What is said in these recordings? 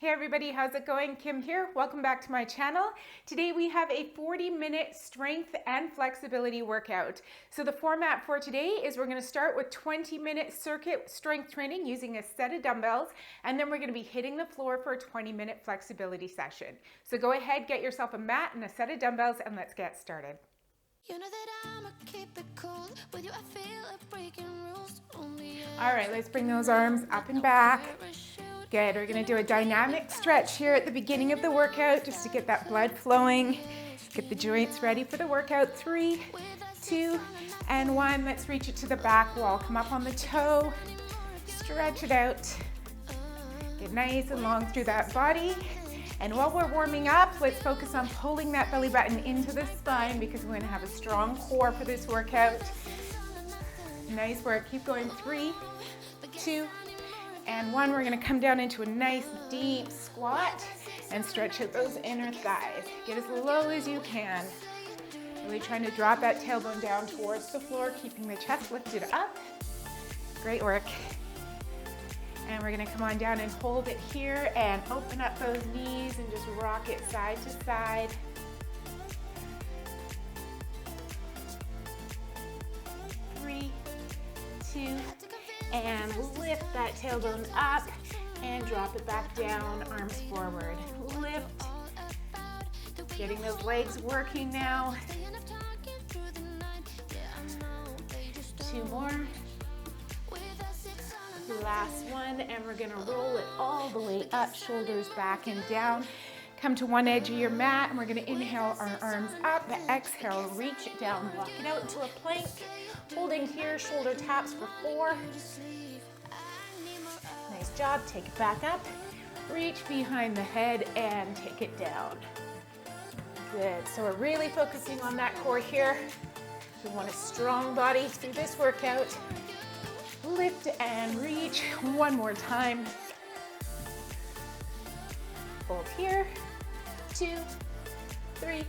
Hey everybody, how's it going? Kim here. Welcome back to my channel. Today we have a 40-minute strength and flexibility workout. So the format for today is we're going to start with 20-minute circuit strength training using a set of dumbbells, and then we're going to be hitting the floor for a 20-minute flexibility session. So go ahead, get yourself a mat and a set of dumbbells, and let's get started. You know that I'ma keep it cool. With you, I feel like breaking rules. All right, let's bring those arms up and back. Good, we're gonna do a dynamic stretch here at the beginning of the workout just to get that blood flowing, get the joints ready for the workout. 3, 2, and 1. Let's reach it to the back wall. Come up on the toe, stretch it out. Get nice and long through that body. And while we're warming up, let's focus on pulling that belly button into the spine because we're gonna have a strong core for this workout. Nice work, keep going. 3, 2, and 1. We're gonna come down into a nice deep squat and stretch out those inner thighs. Get as low as you can. Really trying to drop that tailbone down towards the floor, keeping the chest lifted up. Great work. And we're gonna come on down and hold it here and open up those knees and just rock it side to side. 3, 2, and lift that tailbone up and drop it back down, arms forward. Lift. Getting those legs working now. 2 more. Last one, and we're gonna roll it all the way up, shoulders back and down. Come to one edge of your mat, and we're gonna inhale our arms up, exhale, reach it down, walk it out into a plank. Holding here, shoulder taps for 4. Nice job, take it back up. Reach behind the head and take it down. Good, so we're really focusing on that core here. We want a strong body through this workout. Lift and reach. One more time. Hold here. 2, 3,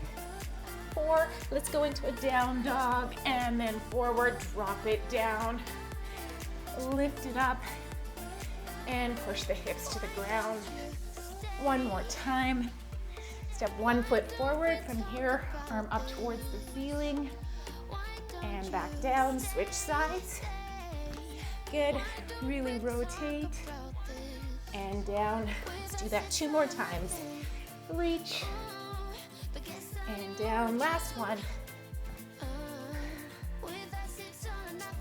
4. Let's go into a down dog and then forward, drop it down. Lift it up and push the hips to the ground. One more time. Step 1 foot forward. From here, arm up towards the ceiling and back down. Switch sides. Good, really rotate and down. Let's do that 2 more times. Reach and down, last one.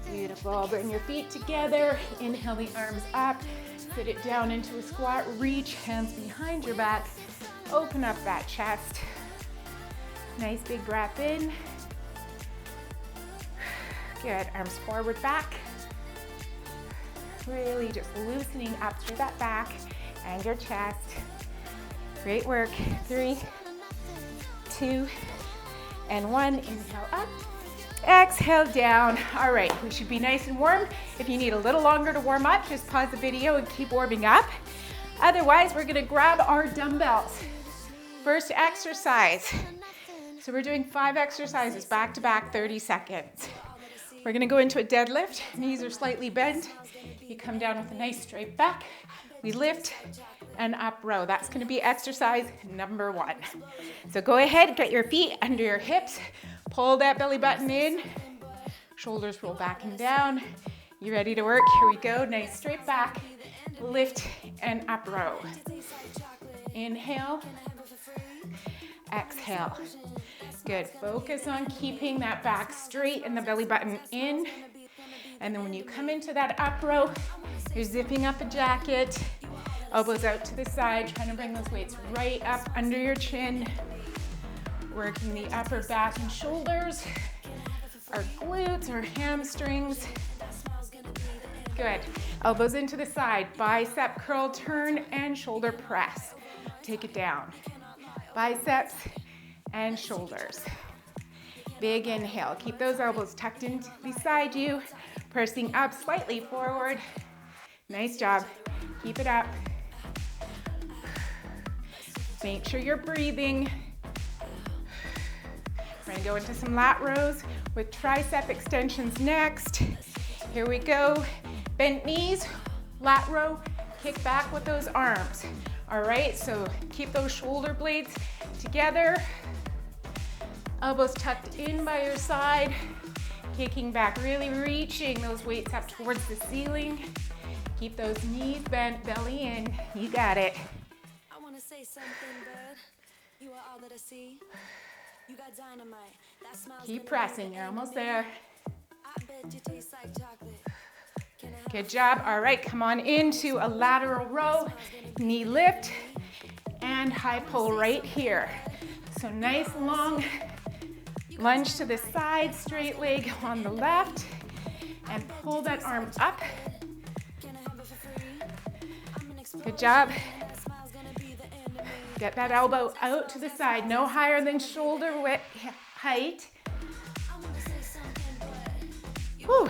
Beautiful, bring your feet together. Inhale the arms up, sit it down into a squat. Reach, hands behind your back. Open up that chest. Nice big breath in. Good, arms forward, back. Really just loosening up through that back and your chest. Great work. 3, 2, and 1. Inhale up, exhale down. All right, we should be nice and warm. If you need a little longer to warm up, just pause the video and keep warming up. Otherwise, we're gonna grab our dumbbells. First exercise. So we're doing 5 exercises back to back, 30 seconds. We're gonna go into a deadlift. Knees are slightly bent. You come down with a nice straight back. We lift and up row. That's gonna be exercise number 1. So go ahead, get your feet under your hips. Pull that belly button in. Shoulders roll back and down. You ready to work? Here we go. Nice straight back. Lift and up row. Inhale. Exhale. Good. Focus on keeping that back straight and the belly button in. And then when you come into that up row, you're zipping up a jacket, elbows out to the side, trying to bring those weights right up under your chin. Working the upper back and shoulders, our glutes, our hamstrings. Good. Elbows into the side, bicep curl, turn, and shoulder press. Take it down. Biceps and shoulders. Big inhale. Keep those elbows tucked in beside you. Pressing up slightly forward. Nice job. Keep it up. Make sure you're breathing. We're gonna go into some lat rows with tricep extensions next. Here we go. Bent knees, lat row, kick back with those arms. All right, so keep those shoulder blades together. Elbows tucked in by your side. Kicking back, really reaching those weights up towards the ceiling. Keep those knees bent, belly in. You got it. I want to say something, bud. You are all that I see. You got dynamite. That smile's keep pressing, you're almost there. I bet you taste like chocolate. Good job. All right, come on into a lateral row, knee lift, and high pull right here. So nice long lunge to the side, straight leg on the left, and pull that arm up. Good job. Get that elbow out to the side, no higher than shoulder width height. Whew.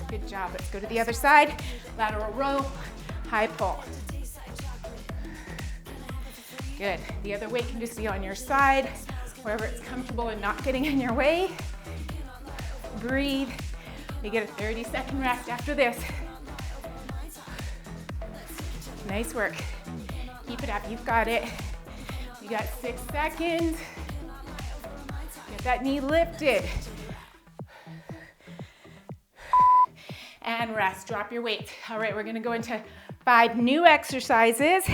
Good job. Let's go to the other side. Lateral row, high pull. Good. The other weight can just be on your side, wherever it's comfortable and not getting in your way. Breathe. You get a 30-second rest after this. Nice work. Keep it up. You've got it. You got 6 seconds. Get that knee lifted. And rest. Drop your weights. All right, we're going to go into 5 new exercises.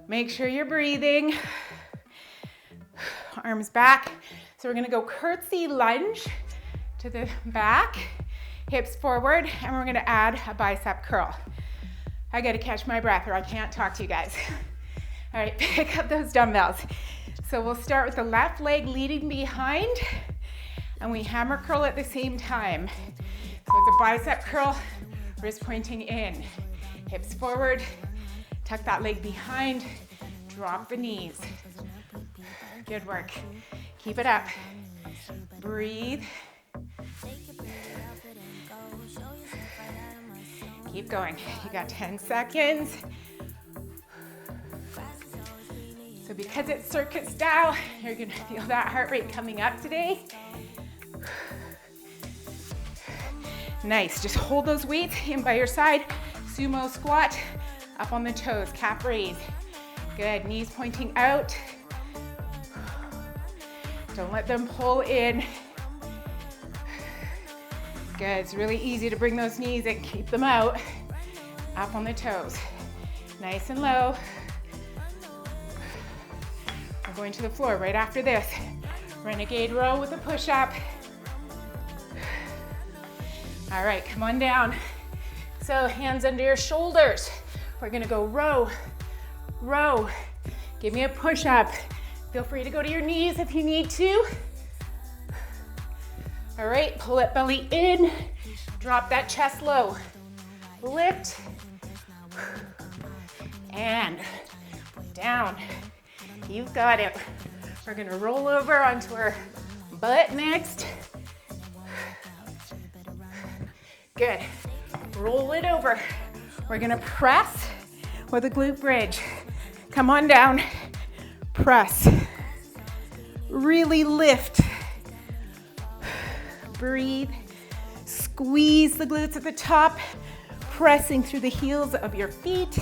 Make sure you're breathing. Arms back. So we're going to go curtsy lunge to the back, hips forward, and we're going to add a bicep curl. I got to catch my breath or I can't talk to you guys. All right, pick up those dumbbells. So we'll start with the left leg leading behind, and we hammer curl at the same time. So it's a bicep curl, wrist pointing in, hips forward, tuck that leg behind, drop the knees. Good work. Keep it up. Breathe. Keep going. You got 10 seconds. So because it's circuit style, you're gonna feel that heart rate coming up today. Nice, just hold those weights in by your side. Sumo squat, up on the toes, calf raise. Good, knees pointing out. Don't let them pull in. Good, it's really easy to bring those knees and keep them out. Up on the toes, nice and low. We're going to the floor right after this. Renegade row with a push-up. All right, come on down. So hands under your shoulders. We're gonna go row, row. Give me a push-up. Feel free to go to your knees if you need to. All right, pull that belly in. Drop that chest low. Lift. And down. You've got it. We're gonna roll over onto our butt next. Good. Roll it over. We're gonna press with a glute bridge. Come on down. Press. Really lift. Breathe. Squeeze the glutes at the top, pressing through the heels of your feet.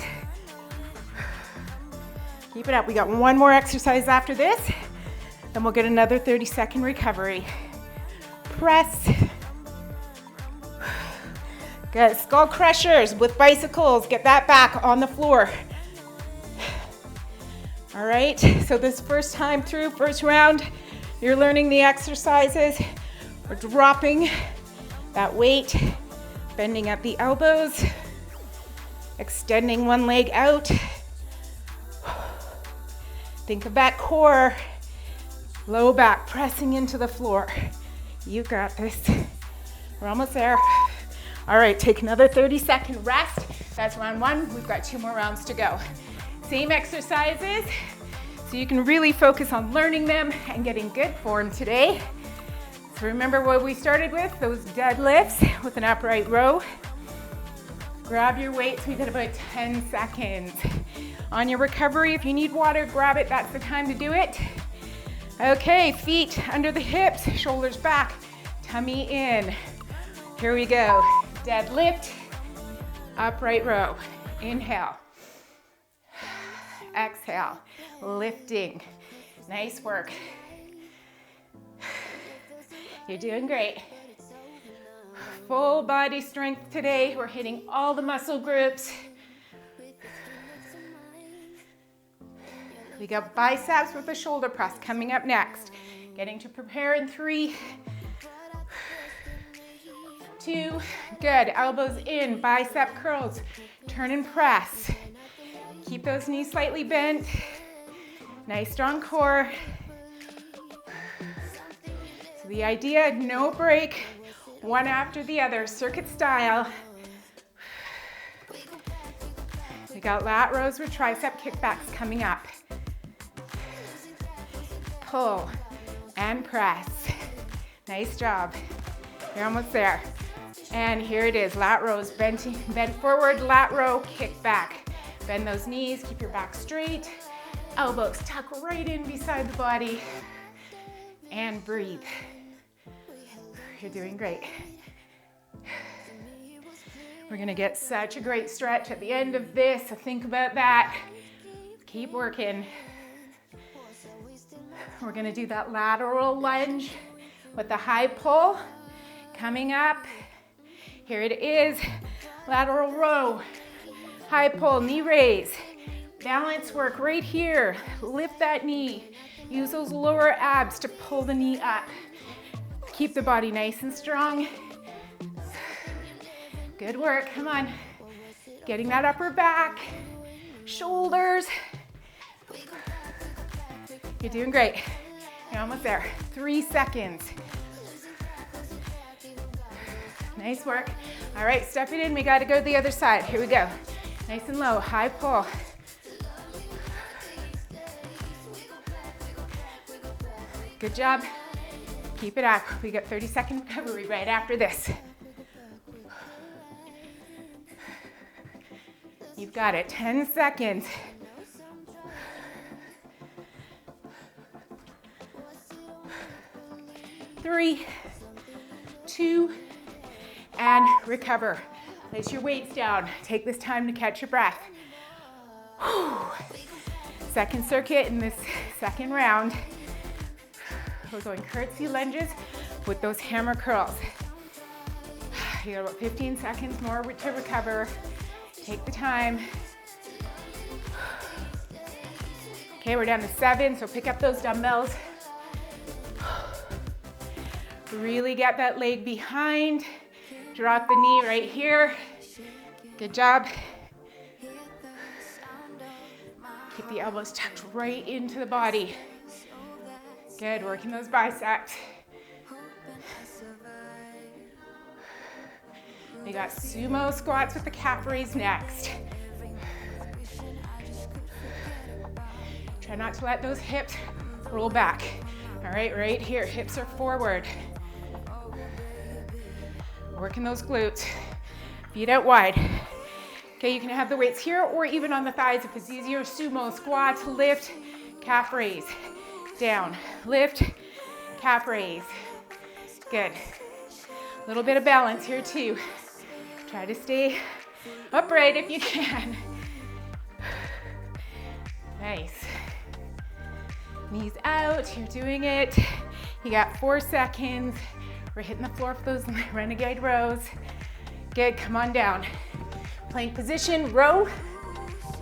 Keep it up. We got one more exercise after this, then we'll get another 30-second recovery. Press. Good. Skull crushers with bicycles. Get that back on the floor. All right, so this first time through, first round, you're learning the exercises. We're dropping that weight, bending at the elbows, extending one leg out. Think of that core, low back pressing into the floor. You got this. We're almost there. All right, take another 30-second rest. That's round 1. We've got 2 more rounds to go. Same exercises, so you can really focus on learning them and getting good form today. So remember what we started with, those deadlifts with an upright row. Grab your weights, we've got about 10 seconds. On your recovery, if you need water, grab it, that's the time to do it. Okay, feet under the hips, shoulders back, tummy in. Here we go, deadlift. Upright row. Inhale. Exhale. Lifting. Nice work. You're doing great. Full body strength today. We're hitting all the muscle groups. We got biceps with the shoulder press coming up next. Getting to prepare in 3, 2, good. Elbows in, bicep curls. Turn and press. Keep those knees slightly bent. Nice strong core. So the idea, no break, one after the other, circuit style. We got lat rows with tricep kickbacks coming up. Pull and press. Nice job. You're almost there. And here it is, lat rows, bend forward, lat row, kick back. Bend those knees, keep your back straight. Elbows tuck right in beside the body. And breathe. You're doing great. We're gonna get such a great stretch at the end of this, so think about that. Keep working. We're gonna do that lateral lunge with the high pull. Coming up, here it is, lateral row, high pull, knee raise. Balance work right here. Lift that knee. Use those lower abs to pull the knee up. Keep the body nice and strong. Good work, come on. Getting that upper back, shoulders. You're doing great. You're almost there. 3 seconds. Nice work. All right, step it in. We got to go to the other side. Here we go. Nice and low, high pull. Good job. Keep it up. We got 30-second recovery right after this. You've got it. 10 seconds. Three, 2, and recover. Place your weights down. Take this time to catch your breath. Whew. Second circuit in this second round. We're going curtsy lunges with those hammer curls. You got about 15 seconds more to recover. Take the time. Okay, we're down to 7, so pick up those dumbbells. Really get that leg behind. Drop the knee right here. Good job. Keep the elbows tucked right into the body. Good, working those biceps. We got sumo squats with the calf raise next. Try not to let those hips roll back. All right, right here, hips are forward. Working those glutes. Feet out wide. Okay, you can have the weights here or even on the thighs if it's easier. Sumo squats, lift, calf raise. Down, lift, calf raise. Good. A little bit of balance here too. Try to stay upright if you can. Nice. Knees out, you're doing it. You got 4 seconds. We're hitting the floor for those Renegade Rows. Good, come on down. Plank position, row,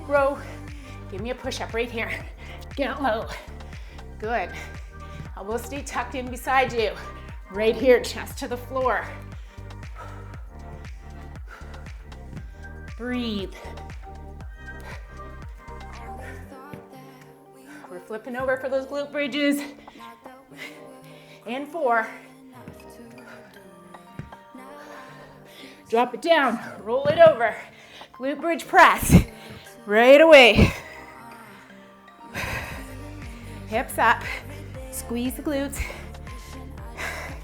row. Give me a push-up right here. Get low. Good. Elbows stay tucked in beside you. Right here, chest to the floor. Breathe. We're flipping over for those glute bridges. And 4. Drop it down, roll it over. Glute bridge press, right away. Hips up, squeeze the glutes.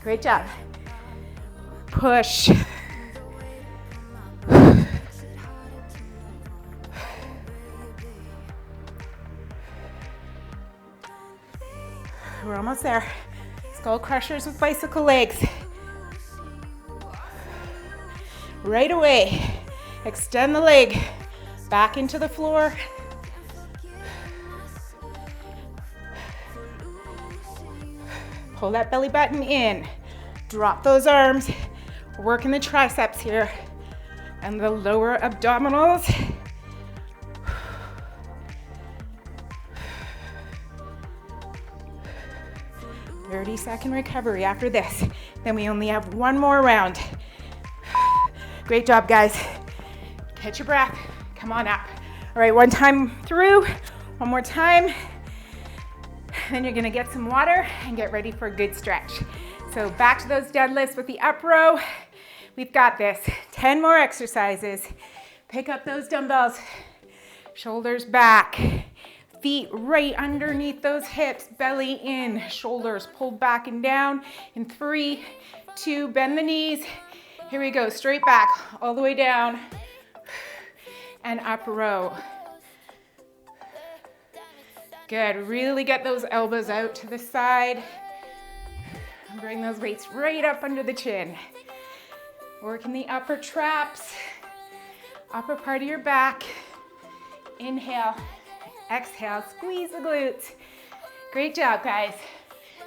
Great job. Push. We're almost there. Skull crushers with bicycle legs. Right away. Extend the leg back into the floor. Pull that belly button in. Drop those arms. Working the triceps here and the lower abdominals. 30-second recovery after this. Then we only have one more round. Great job, guys. Catch your breath. Come on up. All right, one time through. One more time. Then you're gonna get some water and get ready for a good stretch. So back to those deadlifts with the up row. We've got this. 10 more exercises. Pick up those dumbbells. Shoulders back. Feet right underneath those hips. Belly in. Shoulders pulled back and down. In 3, 2, bend the knees. Here we go. Straight back. All the way down. And up row. Good. Really get those elbows out to the side. And bring those weights right up under the chin. Working the upper traps, upper part of your back. Inhale, exhale, squeeze the glutes. Great job, guys.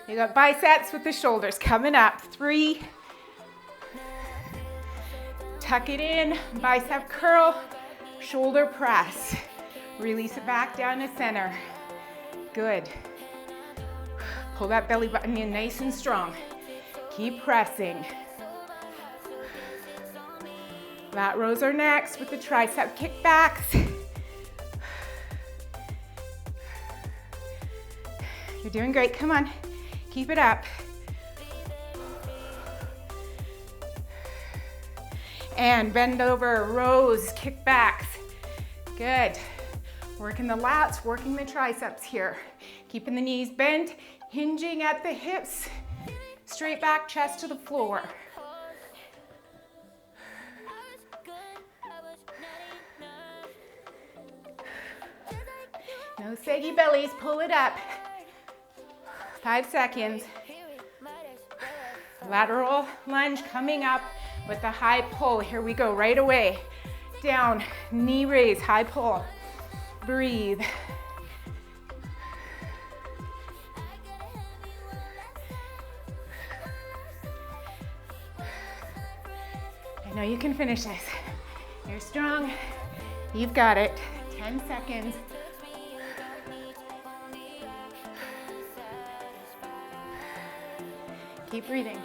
You got biceps with the shoulders coming up. 3. Tuck it in, bicep curl, shoulder press. Release it back down to center. Good. Pull that belly button in nice and strong. Keep pressing. Lat rows are next with the tricep kickbacks. You're doing great, come on. Keep it up. And bend over, rows, kickbacks. Good. Working the lats, working the triceps here. Keeping the knees bent, hinging at the hips. Straight back, chest to the floor. No saggy bellies, pull it up. 5 seconds. Lateral lunge coming up with a high pull. Here we go, right away. Down, knee raise, high pull. Breathe. I know you can finish this. You're strong. You've got it. 10 seconds. Keep breathing.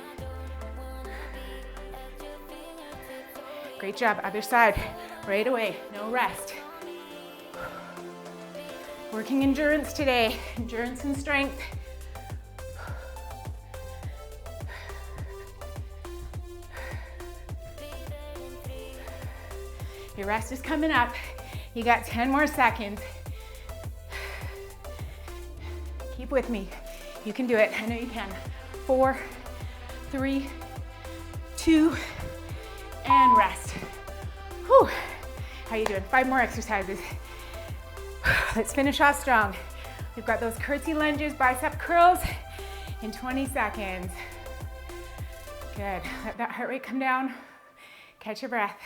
Great job. Other side. Right away. No rest. Working endurance today. Endurance and strength. Your rest is coming up. You got 10 more seconds. Keep with me. You can do it. I know you can. 4, 3, 2, and rest. Whew. How you doing? 5 more exercises. Let's finish off strong. We've got those curtsy lunges, bicep curls in 20 seconds. Good. Let that heart rate come down. Catch your breath.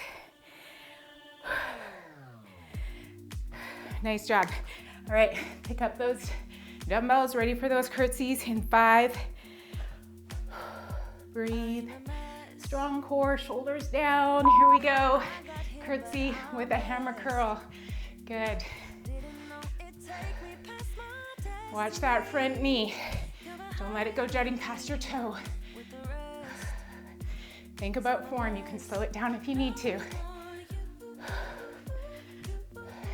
Nice job. All right, pick up those dumbbells, ready for those curtsies in 5. Breathe. Strong core, shoulders down. Here we go. Curtsy with a hammer curl. Good. Watch that front knee. Don't let it go jutting past your toe. Think about form. You can slow it down if you need to.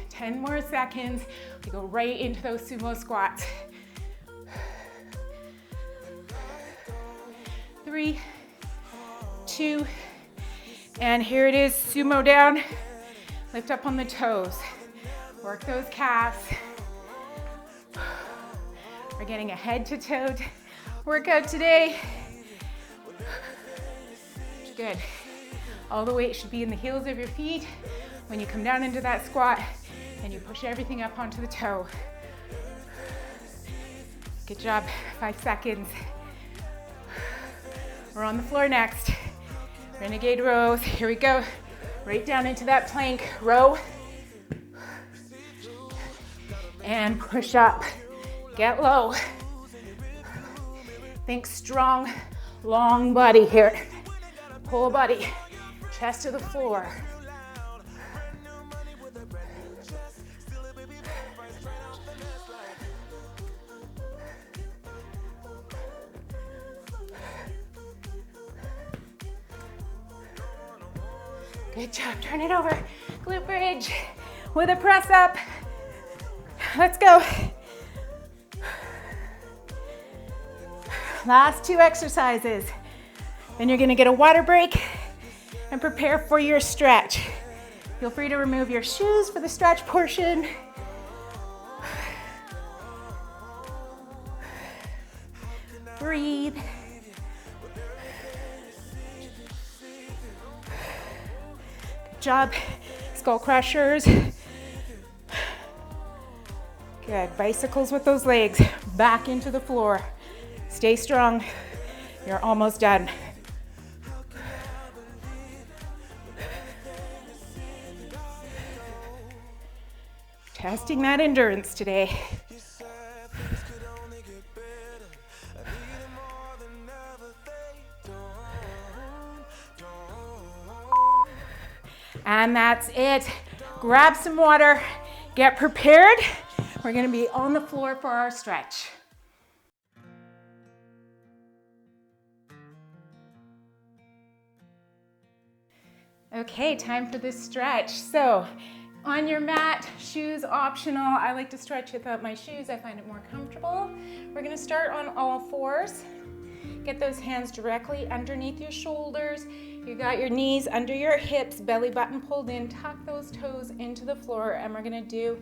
10 more seconds. We go right into those sumo squats. 3, 2, and here it is, sumo down. Lift up on the toes. Work those calves. We're getting a head to toe workout today. Good. All the weight should be in the heels of your feet. When you come down into that squat, and you push everything up onto the toe. Good job. 5 seconds. We're on the floor next. Renegade Rows. Here we go. Right down into that plank row. And push up. Get low. Think strong, long body here. Whole body, chest to the floor. Good job, turn it over. Glute bridge with a press up. Let's go. Last 2 exercises. Then you're gonna get a water break and prepare for your stretch. Feel free to remove your shoes for the stretch portion. Breathe. Good job, skull crushers. Good, bicycles with those legs, back into the floor. Stay strong, you're almost done. Testing that endurance today. And that's it. Grab some water, get prepared. We're gonna be on the floor for our stretch. Okay, time for this stretch. So on your mat, shoes optional. I like to stretch without my shoes. I find it more comfortable. We're gonna start on all fours. Get those hands directly underneath your shoulders. You got your knees under your hips, belly button pulled in, tuck those toes into the floor, and we're gonna do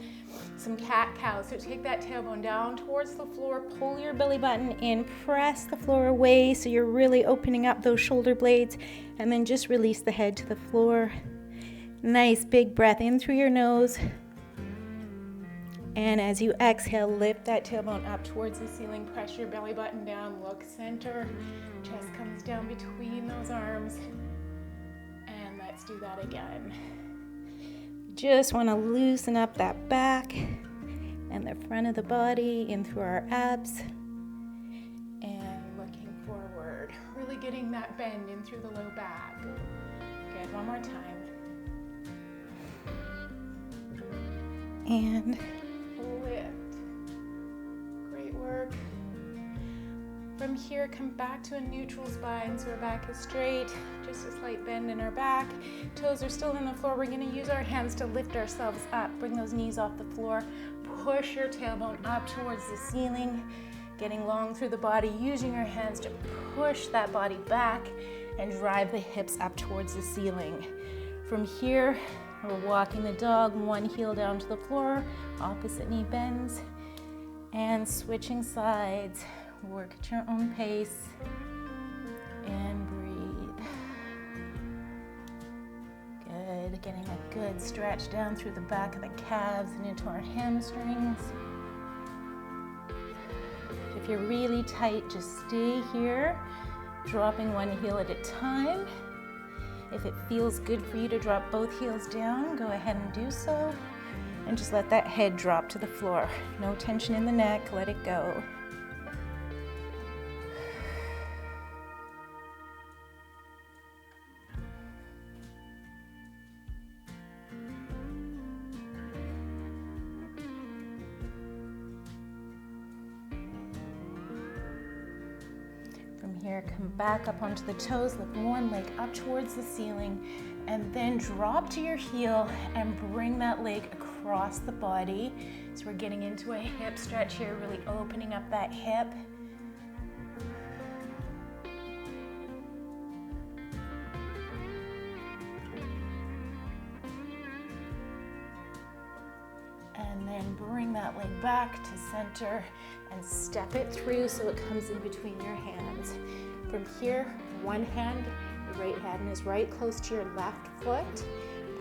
some cat-cow. So take that tailbone down towards the floor, pull your belly button in, press the floor away so you're really opening up those shoulder blades, and then just release the head to the floor. Nice big breath in through your nose. And as you exhale, lift that tailbone up towards the ceiling, press your belly button down, look center, chest comes down between those arms. And let's do that again. Just want to loosen up that back and the front of the body in through our abs. And looking forward, really getting that bend in through the low back. Good, one more time. And lift. Great work. From here, come back to a neutral spine so our back is straight. Just a slight bend in our back. Toes are still on the floor. We're going to use our hands to lift ourselves up. Bring those knees off the floor. Push your tailbone up towards the ceiling. Getting long through the body. Using your hands to push that body back and drive the hips up towards the ceiling. From here, we're walking the dog, one heel down to the floor, opposite knee bends, and switching sides. Work at your own pace, and breathe. Good, getting a good stretch down through the back of the calves and into our hamstrings. If you're really tight, just stay here, dropping one heel at a time. If it feels good for you to drop both heels down, go ahead and do so. And just let that head drop to the floor. No tension in the neck, let it go. Here, come back up onto the toes, lift one leg up towards the ceiling, and then drop to your heel and bring that leg across the body. So we're getting into a hip stretch here, really opening up that hip. And then bring that leg back to center and step it through so it comes in between your hands. From here, one hand, your right hand is right close to your left foot.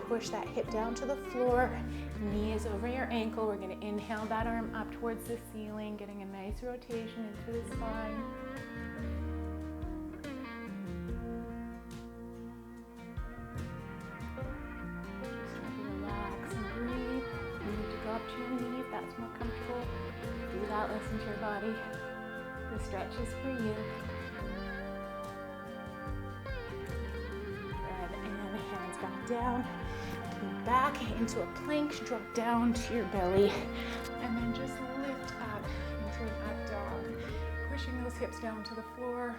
Push that hip down to the floor, knee is over your ankle. We're gonna inhale that arm up towards the ceiling, getting a nice rotation into the spine. to your knee if that's more comfortable. Do that, listen to your body. The stretch is for you. Good, and hands back down. Move back into a plank, drop down to your belly, and then just lift up into an up dog. Pushing those hips down to the floor.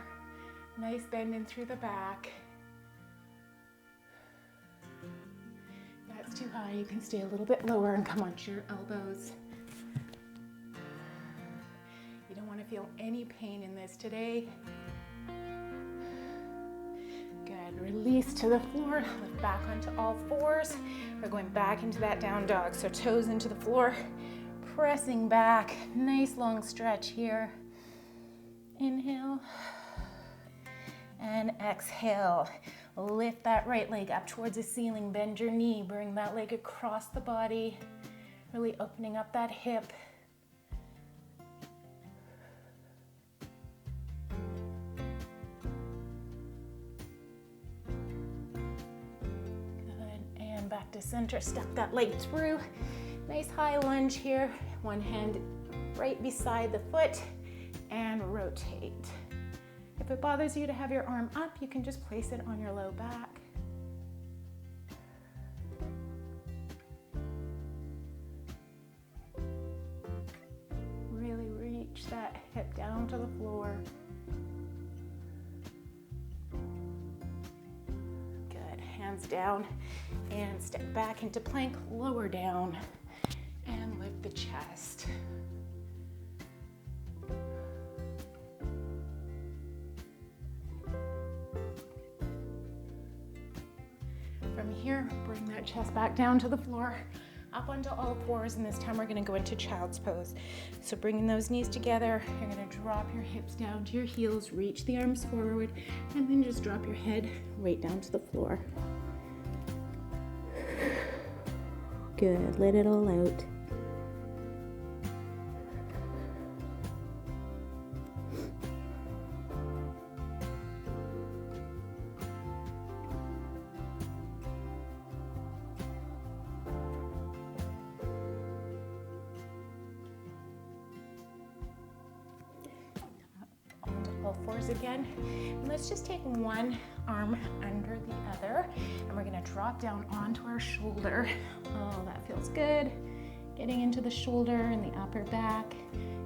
Nice bend in through the back. If that's too high, you can stay a little bit lower and come onto your elbows. You don't want to feel any pain in this today. Good, release to the floor, lift back onto all fours. We're going back into that down dog, so toes into the floor, pressing back. Nice long stretch here. Inhale and exhale. Lift that right leg up towards the ceiling, bend your knee, bring that leg across the body, really opening up that hip. Back to center, step that leg through. Nice high lunge here. One hand right beside the foot and rotate. If it bothers you to have your arm up, you can just place it on your low back. Really reach that hip down to the floor. Good, hands down. And step back into plank, lower down, and lift the chest. From here, bring that chest back down to the floor, up onto all fours, and this time we're going to go into child's pose. So bringing those knees together, you're going to drop your hips down to your heels, reach the arms forward, and then just drop your head right down to the floor. Good, let it all out. Onto all fours again. And let's just take one arm under the other, and we're going to drop down onto our shoulder. Oh, that feels good. Getting into the shoulder and the upper back.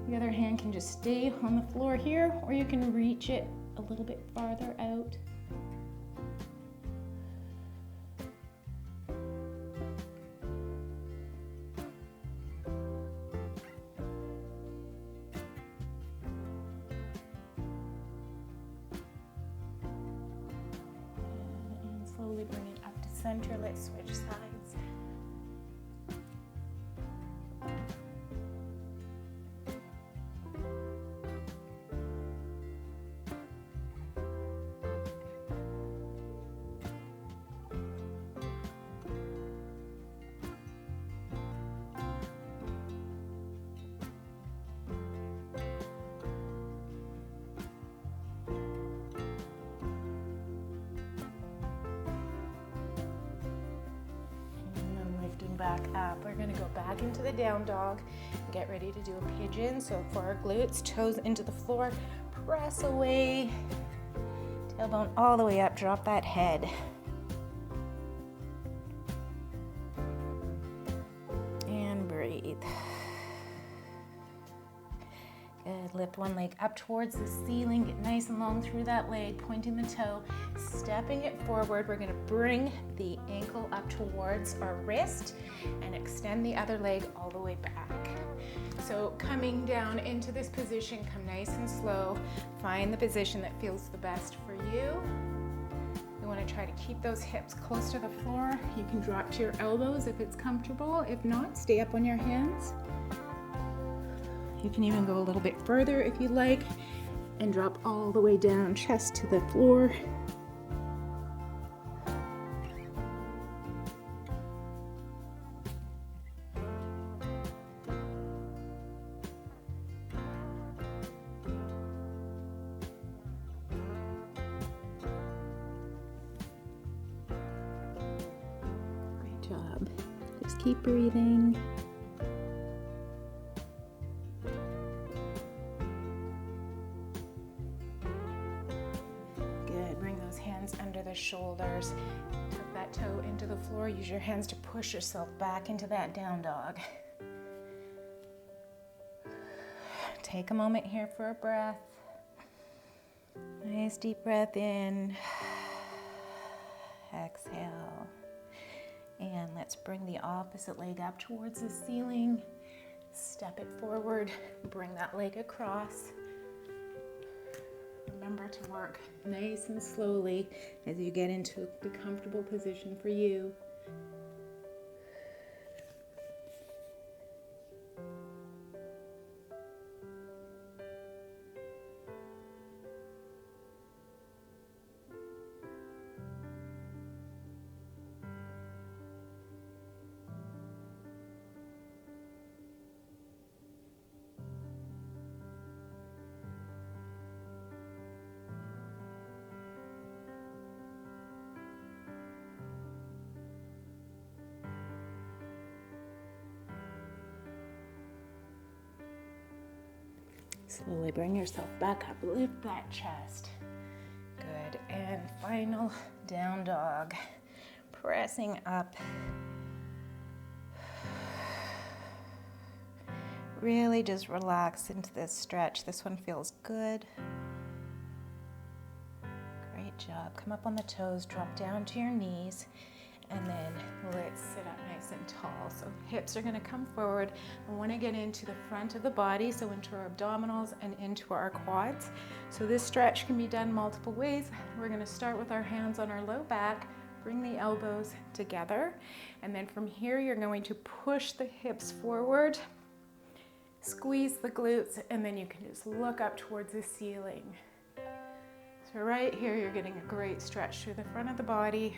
The other hand can just stay on the floor here, or you can reach it a little bit farther out. Slowly bring it up to center. Let's switch sides. Back up. We're going to go back into the down dog and get ready to do a pigeon. So for our glutes, toes into the floor, press away, tailbone all the way up, drop that head. And breathe. Good. Lift one leg up towards the ceiling, get nice and long through that leg, pointing the toe, stepping it forward. We're going to bring the ankle up towards our wrist and extend the other leg all the way back. So coming down into this position, come nice and slow. Find the position that feels the best for you. You want to try to keep those hips close to the floor. You can drop to your elbows if it's comfortable. If not, stay up on your hands. You can even go a little bit further if you like and drop all the way down, chest to the floor. Great job. Just keep breathing. use your hands to push yourself back into that down dog. Take a moment here for a breath. Nice deep breath in. Exhale. And let's bring the opposite leg up towards the ceiling. Step it forward. Bring that leg across. Remember to work nice and slowly as you get into the comfortable position for you. Slowly bring yourself back up, lift that chest. Good, and final down dog. Pressing up. Really just relax into this stretch. This one feels good. Great job. Come up on the toes, drop down to your knees, and then let's sit up nice and tall. So hips are gonna come forward. I wanna get into the front of the body, so into our abdominals and into our quads. So this stretch can be done multiple ways. We're gonna start with our hands on our low back, bring the elbows together, and then from here you're going to push the hips forward, squeeze the glutes, and then you can just look up towards the ceiling. So right here you're getting a great stretch through the front of the body.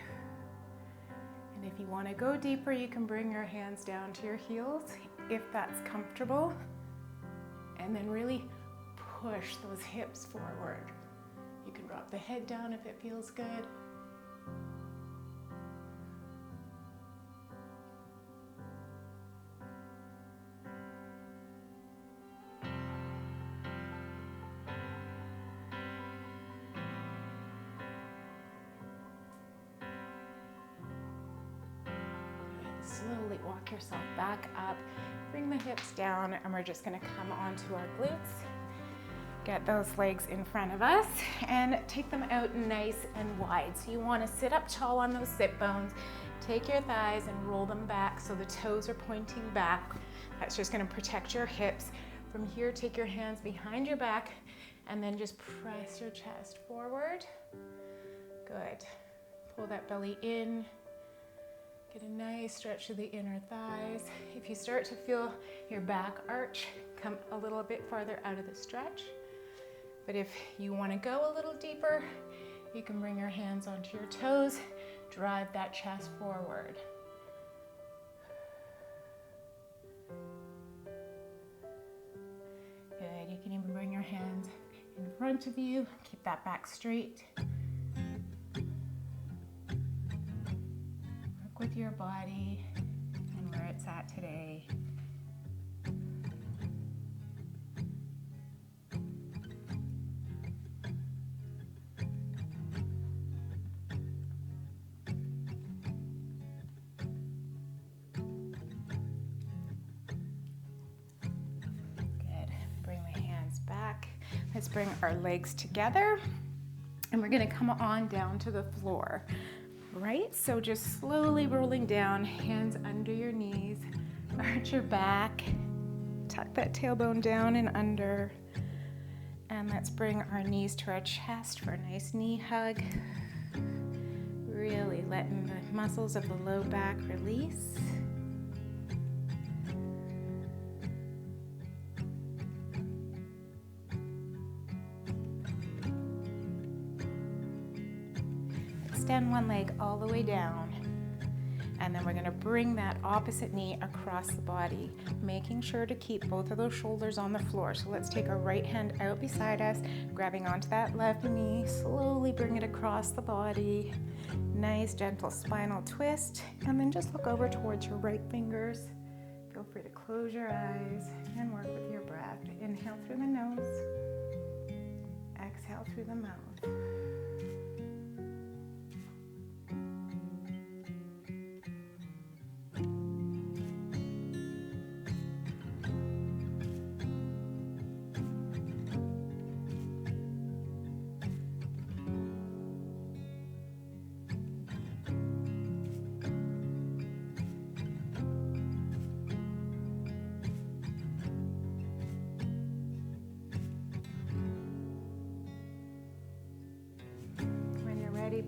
And if you want to go deeper, you can bring your hands down to your heels if that's comfortable. And then really push those hips forward. You can drop the head down if it feels good. Slowly walk yourself back up, bring the hips down, and we're just gonna come onto our glutes. Get those legs in front of us and take them out nice and wide. So you wanna sit up tall on those sit bones, take your thighs and roll them back so the toes are pointing back. That's just gonna protect your hips. From here, take your hands behind your back and then just press your chest forward. Good. Pull that belly in. Get a nice stretch to the inner thighs. If you start to feel your back arch, come a little bit farther out of the stretch. But if you want to go a little deeper, you can bring your hands onto your toes, drive that chest forward. Good, you can even bring your hands in front of you, keep that back straight. With your body and where it's at today. Good. Bring the hands back. Let's bring our legs together and we're going to come on down to the floor. Right, so just slowly rolling down, hands under your knees, arch your back, tuck that tailbone down and under, and let's bring our knees to our chest for a nice knee hug. Really letting the muscles of the low back release. Extend one leg all the way down, and then we're going to bring that opposite knee across the body, making sure to keep both of those shoulders on the floor. So let's take our right hand out beside us, grabbing onto that left knee, slowly bring it across the body. Nice gentle spinal twist, and then just look over towards your right fingers. Feel free to close your eyes and work with your breath. Inhale through the nose, exhale through the mouth.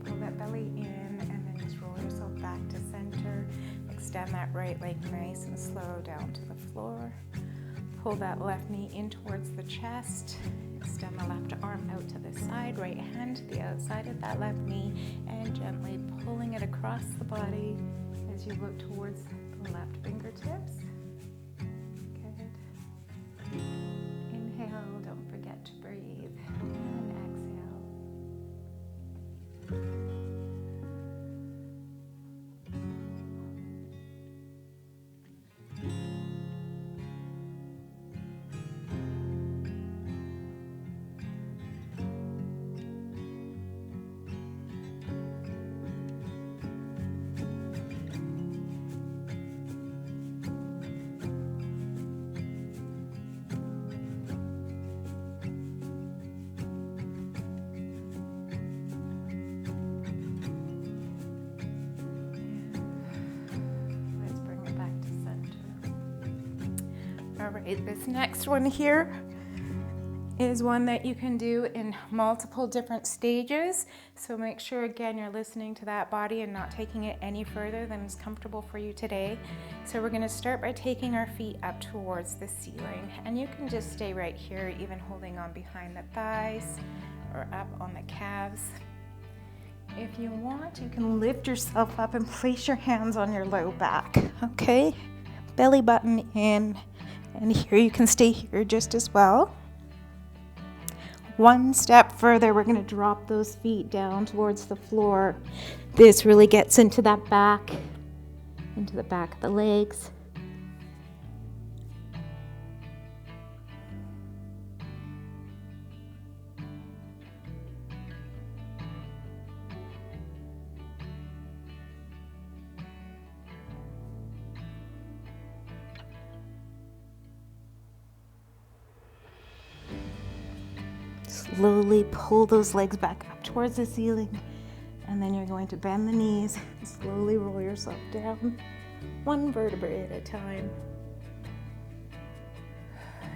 Pull that belly in and then just roll yourself back to center. Extend that right leg nice and slow down to the floor. Pull that left knee in towards the chest. Extend the left arm out to the side, right hand to the outside of that left knee, and gently pulling it across the body as you look towards the left fingertips. Good. Inhale, don't forget to breathe, and exhale. All right, this next one here is one that you can do in multiple different stages. So make sure, again, you're listening to that body and not taking it any further than is comfortable for you today. So we're gonna start by taking our feet up towards the ceiling. And you can just stay right here, even holding on behind the thighs or up on the calves. If you want, you can lift yourself up and place your hands on your low back, okay? Belly button in. And here you can stay here just as well. One step further, we're going to drop those feet down towards the floor. This really gets into that back, into the back of the legs. Slowly pull those legs back up towards the ceiling, and then you're going to bend the knees and slowly roll yourself down, one vertebrae at a time.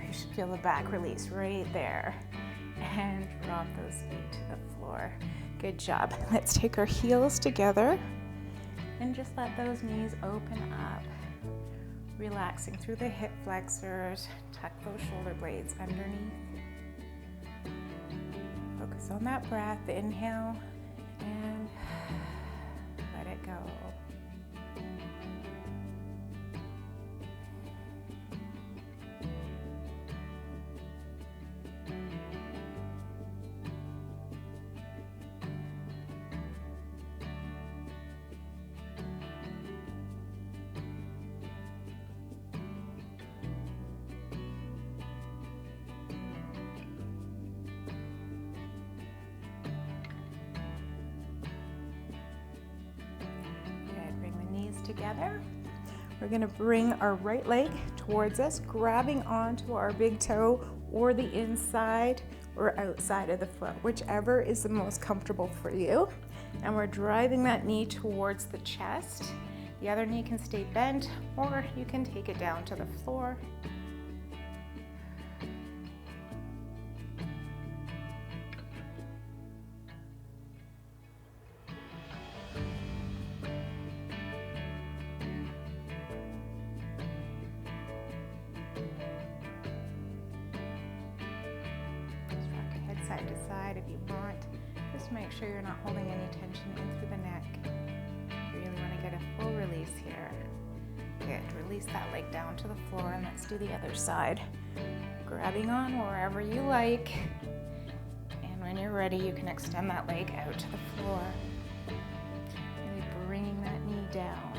You should feel the back release right there, and drop those feet to the floor. Good job. Let's take our heels together and just let those knees open up, relaxing through the hip flexors. Tuck those shoulder blades underneath. Focus on that breath. Inhale and let it go. Together. We're going to bring our right leg towards us, grabbing onto our big toe or the inside or outside of the foot, whichever is the most comfortable for you. And we're driving that knee towards the chest. The other knee can stay bent, or you can take it down to the floor. Side to side if you want. Just make sure you're not holding any tension in through the neck. You really want to get a full release here. Good. Release that leg down to the floor, and let's do the other side. Grabbing on wherever you like. And when you're ready, you can extend that leg out to the floor. Really bringing that knee down.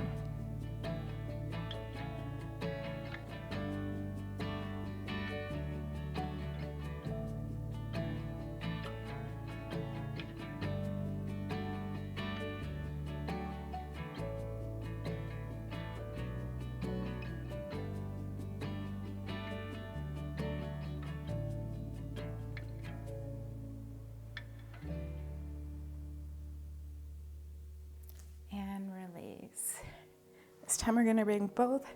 This time we're going to bring both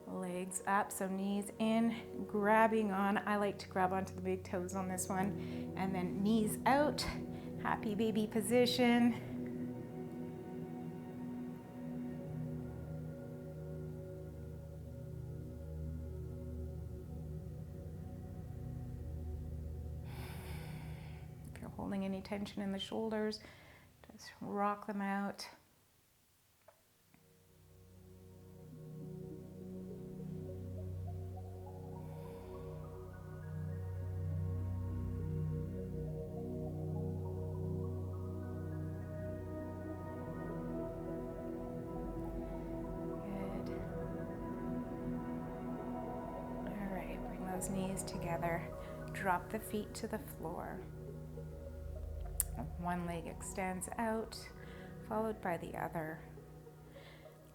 legs up, so knees in, grabbing on. I like to grab onto the big toes on this one, and then knees out, happy baby position. holding any tension in the shoulders, just rock them out. Knees together, drop the feet to the floor. One leg extends out, followed by the other.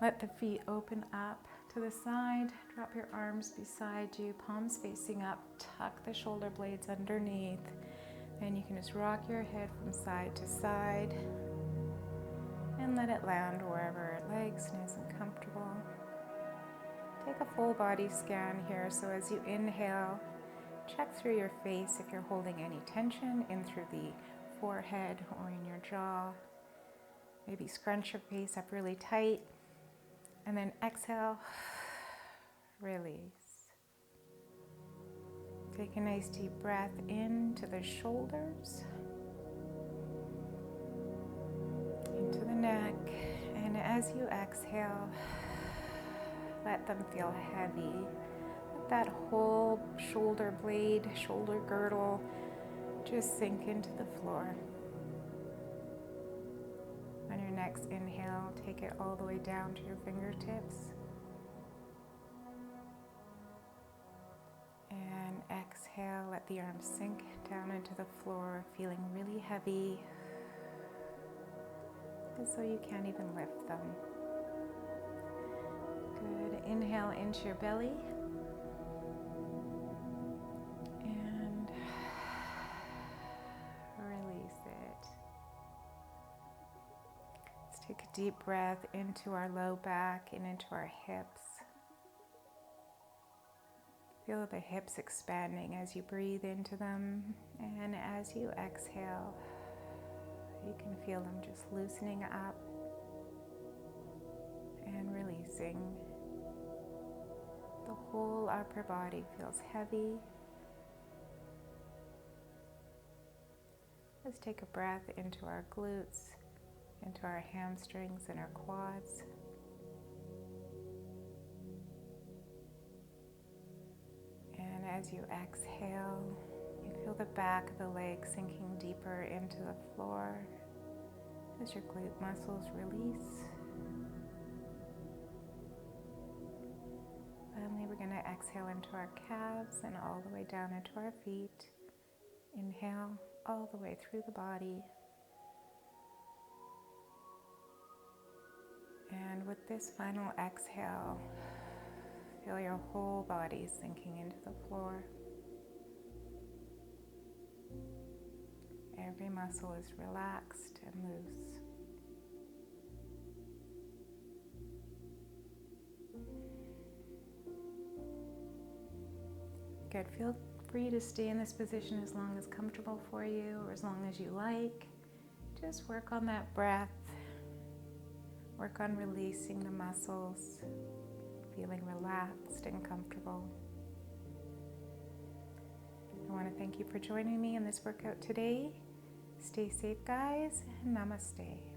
Let the feet open up to the side. Drop your arms beside you, palms facing up. Tuck the shoulder blades underneath. And you can just rock your head from side to side and let it land wherever it likes, nice and comfortable. Take a full body scan here. So as you inhale, check through your face if you're holding any tension in through the forehead or in your jaw. Maybe scrunch your face up really tight. And then exhale, release. Take a nice deep breath into the shoulders, into the neck. And as you exhale, let them feel heavy. Let that whole shoulder blade, shoulder girdle just sink into the floor. On your next inhale, take it all the way down to your fingertips. And exhale, let the arms sink down into the floor, feeling really heavy, as though you can't even lift them. Good. Inhale into your belly. And release it. Let's take a deep breath into our low back and into our hips. Feel the hips expanding as you breathe into them. And as you exhale, you can feel them just loosening up and releasing. The whole upper body feels heavy. Let's take a breath into our glutes, into our hamstrings and our quads. And as you exhale, you feel the back of the leg sinking deeper into the floor as your glute muscles release. Finally, we're going to exhale into our calves and all the way down into our feet. Inhale all the way through the body. And with this final exhale, feel your whole body sinking into the floor. Every muscle is relaxed and loose. Good. Feel free to stay in this position as long as comfortable for you or as long as you like. Just work on that breath. Work on releasing the muscles, feeling relaxed and comfortable. I want to thank you for joining me in this workout today. Stay safe, guys, and namaste.